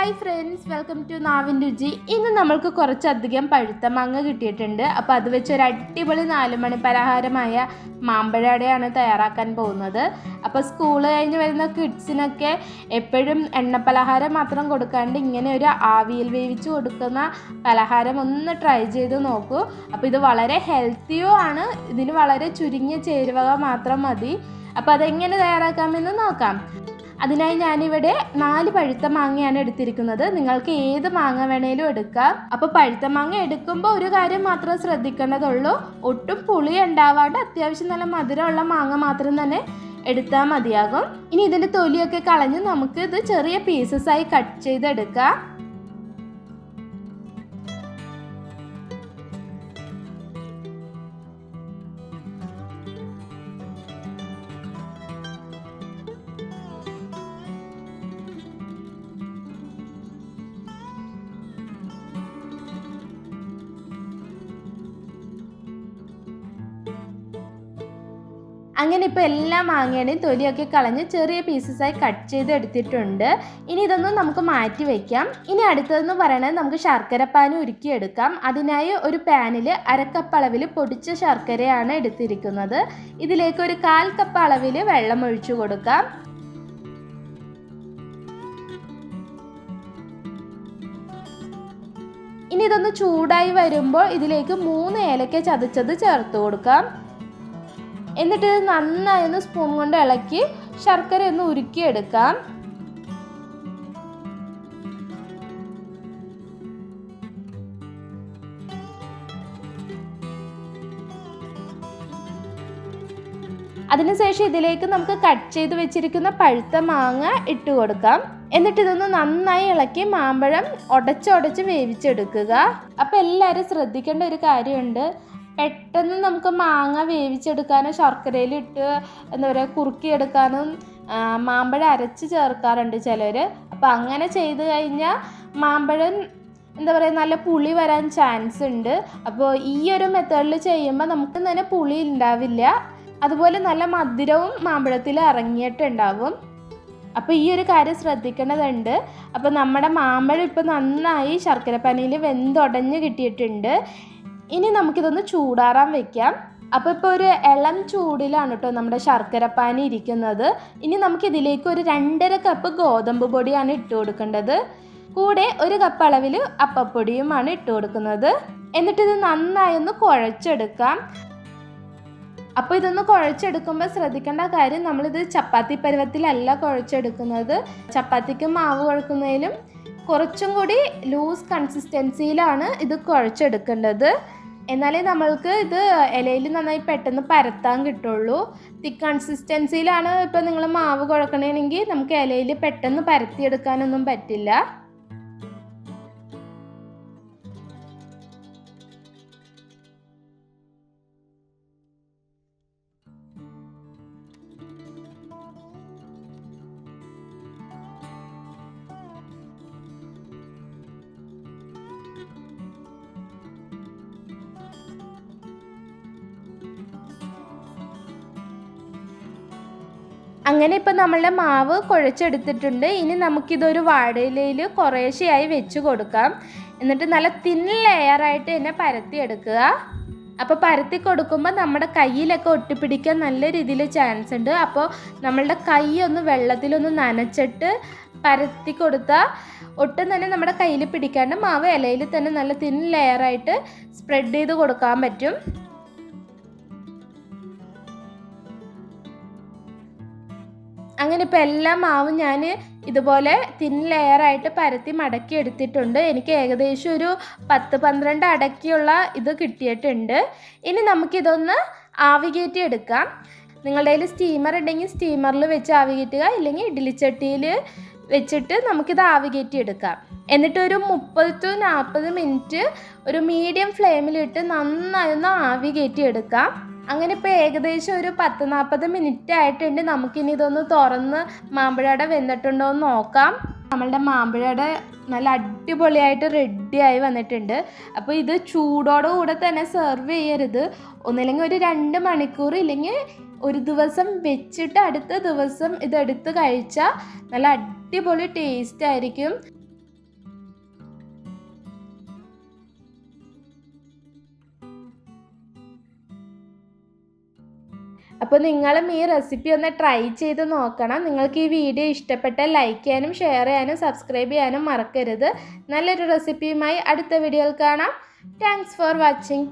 Hi friends, welcome to നാവിൻ രുചി. ഇന്ന് നമ്മൾക്ക് കുറച്ചധികം പഴുത്ത മാങ്ങ കിട്ടിയിട്ടുണ്ട്. അപ്പോൾ അത് വെച്ച് ഒരു അടിപൊളി 4 മണി പലഹാരമായ മാമ്പഴടയാണ് തയ്യാറാക്കാൻ പോകുന്നത്. അപ്പോൾ സ്കൂൾ കഴിഞ്ഞ് വരുന്ന കിഡ്സിനൊക്കെ എപ്പോഴും എണ്ണപ്പലഹാരം മാത്രം കൊടുക്കാണ്ട് ഇങ്ങനെ ഒരു ആവിയിൽ വേവിച്ച് കൊടുക്കുന്ന പലഹാരം ഒന്ന് ട്രൈ ചെയ്ത് നോക്കൂ. അപ്പോൾ ഇത് വളരെ ഹെൽത്തിയും ആണ്. ഇതിന് വളരെ ചുരുങ്ങിയ ചേരുവക മാത്രം മതി. അപ്പോൾ അതെങ്ങനെ തയ്യാറാക്കാമെന്ന് നോക്കാം. അതിനായി ഞാനിവിടെ 4 പഴുത്ത മാങ്ങയാണ് എടുത്തിരിക്കുന്നത്. നിങ്ങൾക്ക് ഏത് മാങ്ങ വേണേലും എടുക്കാം. അപ്പോൾ പഴുത്ത മാങ്ങ എടുക്കുമ്പോൾ ഒരു കാര്യം മാത്രം ശ്രദ്ധിക്കേണ്ടതുള്ളൂ, ഒട്ടും പുളി ഉണ്ടാവാണ്ട് അത്യാവശ്യം നല്ല മധുരമുള്ള മാങ്ങ മാത്രം തന്നെ എടുത്താൽ മതിയാകും. ഇനി ഇതിൻ്റെ തൊലിയൊക്കെ കളഞ്ഞ് നമുക്ക് ഇത് ചെറിയ പീസസായി കട്ട് ചെയ്തെടുക്കാം. അങ്ങനെ ഇപ്പോൾ എല്ലാ മാങ്ങയുടെയും തൊലിയൊക്കെ കളഞ്ഞ് ചെറിയ പീസസായി കട്ട് ചെയ്ത് എടുത്തിട്ടുണ്ട്. ഇനി ഇതൊന്നും നമുക്ക് മാറ്റി വയ്ക്കാം. ഇനി അടുത്തതെന്ന് പറയുന്നത് നമുക്ക് ശർക്കരപ്പാനി ഉരുക്കിയെടുക്കാം. അതിനായി ഒരു പാനിൽ 1/2 കപ്പ് അളവിൽ പൊടിച്ച ശർക്കരയാണ് എടുത്തിരിക്കുന്നത്. ഇതിലേക്ക് ഒരു 1/4 കപ്പ് അളവിൽ വെള്ളം ഒഴിച്ചു കൊടുക്കാം. ഇനി ഇതൊന്ന് ചൂടായി വരുമ്പോൾ ഇതിലേക്ക് 3 ഏലക്ക ചതച്ചത് ചേർത്ത് കൊടുക്കാം. എന്നിട്ട് ഇത് നന്നായി ഒന്ന് സ്പൂൺ കൊണ്ട് ഇളക്കി ശർക്കര ഒന്ന് ഉരുക്കിയെടുക്കാം. അതിനുശേഷം ഇതിലേക്ക് നമുക്ക് കട്ട് ചെയ്ത് വെച്ചിരിക്കുന്ന പഴുത്ത മാങ്ങ ഇട്ട് കൊടുക്കാം. എന്നിട്ട് ഇതൊന്ന് നന്നായി ഇളക്കി മാമ്പഴം ഉടച്ച് വേവിച്ചെടുക്കുക. അപ്പോൾ എല്ലാവരും ശ്രദ്ധിക്കേണ്ട ഒരു കാര്യമുണ്ട്, പെട്ടെന്ന് നമുക്ക് മാങ്ങ വേവിച്ചെടുക്കാനോ ശർക്കരയിലിട്ട് എന്താ പറയുക കുറുക്കിയെടുക്കാനും മാമ്പഴം അരച്ച് ചേർക്കാറുണ്ട് ചിലർ. അപ്പോൾ അങ്ങനെ ചെയ്ത് കഴിഞ്ഞാൽ മാമ്പഴം എന്താ പറയുക നല്ല പുളി വരാൻ ചാൻസ് ഉണ്ട്. അപ്പോൾ ഈ ഒരു മെത്തേഡിൽ ചെയ്യുമ്പോൾ നമുക്ക് തന്നെ പുളി ഉണ്ടാവില്ല, അതുപോലെ നല്ല മധുരവും മാമ്പഴത്തിൽ ഇറങ്ങിയിട്ടുണ്ടാവും. അപ്പോൾ ഈ ഒരു കാര്യം ശ്രദ്ധിക്കേണ്ടതുണ്ട്. അപ്പോൾ നമ്മുടെ മാമ്പഴം ഇപ്പോൾ നന്നായി ശർക്കരപ്പാനിയിൽ വെന്തുടഞ്ഞ് കിട്ടിയിട്ടുണ്ട്. ഇനി നമുക്കിതൊന്ന് ചൂടാറാൻ വെക്കാം. അപ്പോൾ ഇപ്പോൾ ഒരു ഇളം ചൂടിലാണ് കേട്ടോ നമ്മുടെ ശർക്കരപ്പാനി ഇരിക്കുന്നത്. ഇനി നമുക്കിതിലേക്ക് ഒരു 2.5 കപ്പ് ഗോതമ്പ് പൊടിയാണ് ഇട്ട് കൊടുക്കേണ്ടത്. കൂടെ 1 കപ്പ് അളവിൽ അപ്പപ്പൊടിയുമാണ് ഇട്ട് കൊടുക്കുന്നത്. എന്നിട്ടിത് നന്നായി ഒന്ന് കുഴച്ചെടുക്കാം. അപ്പോൾ ഇതൊന്ന് കുഴച്ചെടുക്കുമ്പോൾ ശ്രദ്ധിക്കേണ്ട കാര്യം, നമ്മളിത് ചപ്പാത്തി പരുവത്തിലല്ല കുഴച്ചെടുക്കുന്നത്. ചപ്പാത്തിക്ക് മാവ് കുഴക്കുന്നതിലും കുറച്ചും കൂടി ലൂസ് കൺസിസ്റ്റൻസിയിലാണ് ഇത് കുഴച്ചെടുക്കേണ്ടത്. എന്നാലേ നമ്മൾക്ക് ഇത് ഇലയിൽ നന്നായി പെട്ടെന്ന് പരത്താൻ കിട്ടുള്ളൂ. തിക്ക് കൺസിസ്റ്റൻസിയിലാണ് ഇപ്പോൾ നിങ്ങൾ മാവ് കുഴക്കണമെങ്കിൽ നമുക്ക് ഇലയിൽ പെട്ടെന്ന് പരത്തിയെടുക്കാനൊന്നും പറ്റില്ല. അങ്ങനെ ഇപ്പോൾ നമ്മളുടെ മാവ് കുഴച്ചെടുത്തിട്ടുണ്ട്. ഇനി നമുക്കിതൊരു വാഴയിലയിൽ കുറേശ്ശെയായി വെച്ച് കൊടുക്കാം. എന്നിട്ട് നല്ല തിൻ ലെയറായിട്ട് തന്നെ പരത്തിയെടുക്കുക. അപ്പോൾ പരത്തി കൊടുക്കുമ്പോൾ നമ്മുടെ കയ്യിലൊക്കെ ഒട്ടിപ്പിടിക്കാൻ നല്ല രീതിയിൽ ചാൻസ് ഉണ്ട്. അപ്പോൾ നമ്മളുടെ കൈ ഒന്ന് വെള്ളത്തിലൊന്ന് നനച്ചിട്ട് പരത്തി കൊടുത്താൽ ഒട്ടും തന്നെ നമ്മുടെ കയ്യിൽ പിടിക്കാണ്ട് മാവ് ഇലയിൽ തന്നെ നല്ല തിൻ ലെയറായിട്ട് സ്പ്രെഡ് ചെയ്ത് കൊടുക്കാൻ പറ്റും. അങ്ങനെ ഇപ്പോൾ എല്ലാ മാവും ഞാൻ ഇതുപോലെ തിൻ ലെയറായിട്ട് പരത്തി മടക്കി എടുത്തിട്ടുണ്ട്. എനിക്ക് ഏകദേശം ഒരു 10-12 അടക്കിയുള്ള ഇത് കിട്ടിയിട്ടുണ്ട്. ഇനി നമുക്കിതൊന്ന് ആവി കയറ്റി എടുക്കാം. നിങ്ങളുടെ കയ്യിൽ സ്റ്റീമർ ഉണ്ടെങ്കിൽ സ്റ്റീമറിൽ വെച്ച് ആവി കയറ്റുക, ഇല്ലെങ്കിൽ ഇഡ്ഡലിച്ചട്ടിയിൽ വെച്ചിട്ട് നമുക്കിത് ആവി കയറ്റി എടുക്കാം. എന്നിട്ട് ഒരു 30-40 മിനിറ്റ് ഒരു മീഡിയം ഫ്ലെയിമിലിട്ട് നന്നായി ഒന്ന് ആവി കയറ്റി എടുക്കാം. അങ്ങനെ ഇപ്പോൾ ഏകദേശം ഒരു 10-40 മിനിറ്റ് ആയിട്ടുണ്ട്. നമുക്കിനി ഇതൊന്ന് തുറന്ന് മാമ്പഴട വെന്തിട്ടുണ്ടോ എന്ന് നോക്കാം. നമ്മളുടെ മാമ്പഴട നല്ല അടിപൊളിയായിട്ട് റെഡിയായി വന്നിട്ടുണ്ട്. അപ്പോൾ ഇത് ചൂടോടുകൂടെ തന്നെ സെർവ് ചെയ്യരുത്. ഒന്നില്ലെങ്കിൽ ഒരു 2 മണിക്കൂർ, ഇല്ലെങ്കിൽ ഒരു ദിവസം വെച്ചിട്ട് അടുത്ത ദിവസം ഇതെടുത്ത് കഴിച്ചാൽ നല്ല അടിപൊളി ടേസ്റ്റ് ആയിരിക്കും. അപ്പോൾ നിങ്ങളും ഈ റെസിപ്പി ഒന്ന് ട്രൈ ചെയ്ത് നോക്കണം. നിങ്ങൾക്ക് ഈ വീഡിയോ ഇഷ്ടപ്പെട്ടാൽ ലൈക്ക് ചെയ്യാനും ഷെയർ ചെയ്യാനും സബ്സ്ക്രൈബ് ചെയ്യാനും മറക്കരുത്. നല്ലൊരു റെസിപ്പിയുമായി അടുത്ത വീഡിയോയിൽ കാണാം. Thanks for watching.